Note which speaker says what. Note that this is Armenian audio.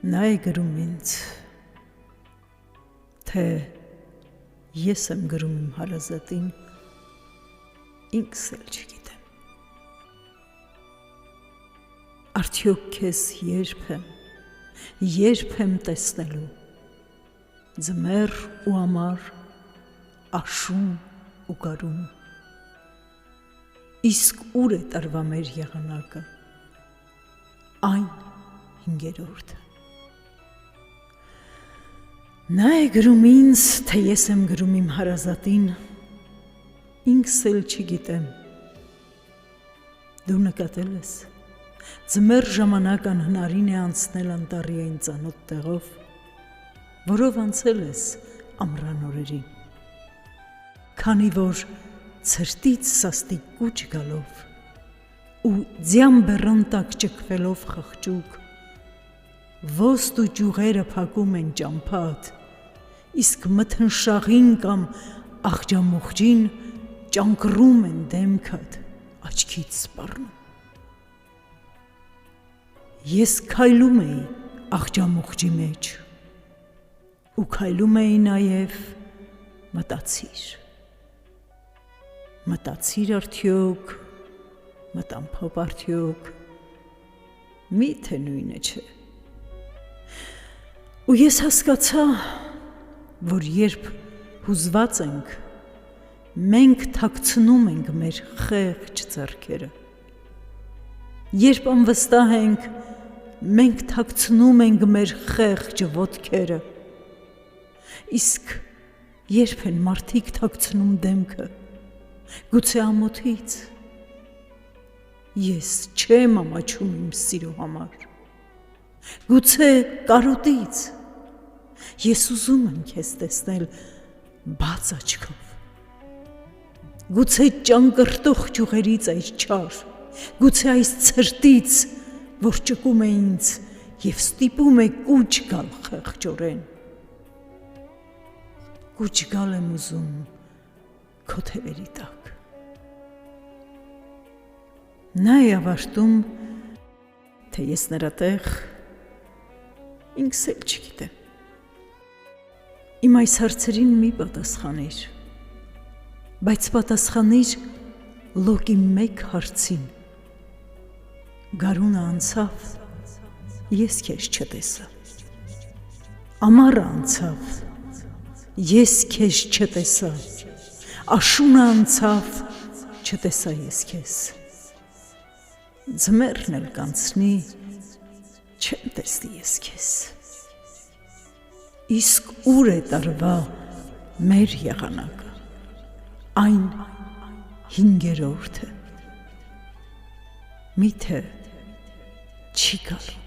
Speaker 1: Նա է գրում ինձ, թե ես եմ գրում իմ հարազատին, ինքս էլ չգիտեմ։ Արդյոք քեզ երբ եմ տեսնելու, ձմեռ ու ամառ, աշուն ու գարուն, իսկ ուր է տարվա մեր եղանակը, այն 5-րդը։ Նա է գրում ինձ, թե ես եմ գրում իմ հարազատին, ինքս էլ չգիտեմ։ Դու նկատել ես, ձմեռ ժամանակ անհնարին է անցնել անտառի ծանոթ տեղով, որով անցել ես ամռան օրերին, քանի որ ցրտից սաստիկ կուչ գալով ու ձյան բեռան տակ ճկվելով խղճուկ, ոստ ու ճյուղերը փակում են ճամփատ, իսկ մթնշաղին կամ աղջամուղջին ճանկռում են դեմքդ, աչքից սպառնում։ Ես քայլում էի աղջամուղջի մեջ ու քայլում էի նաև մտածիր արդյոք, մտամփոփ արդյոք, միթե նույնը չէ։ Ու ես հասկացա, որ երբ հուզված ենք, մենք թաքցնում ենք մեր խեղճ ձեռքերը, երբ անվստահ ենք, մենք թաքցնում ենք մեր խեղճ ոտքերը, իսկ երբ են մարդիկ թաքցնում դեմքը, գուցե ամոթից, ես չեմ ամաչում իմ սիրո համար, գուցե կարոտից, ես ուզում եմ քեզ տեսնել բաց աչքով, գուցե ճանկռտող ճյուղերից այս չար, գուցե այս ցրտից, որ ճկում է ինձ և ստիպում է կուչ գալ խեղճորեն, կուչ գալ եմ ուզում քո թևերի տակ։ Նա է ավարտում, թե ես նրա տեղ ինքս էլ չգիտեմ։ Իմ այս հարցերին մի պատասխանիր, բայց պատասխանիր լոկի մեկ հարցին։ Գարունը անցավ, ես քեզ չտեսա։ Ամառը անցավ, ես քեզ չտեսա։ Աշունը անցավ, չտեսա ես քեզ։ Ձմեռն էլ կանցնի, չեմ տեսնի ես քեզ։ Իսկ ուր է տարվա մեր եղանակը, այն 5-րդը, միթե չի գալու։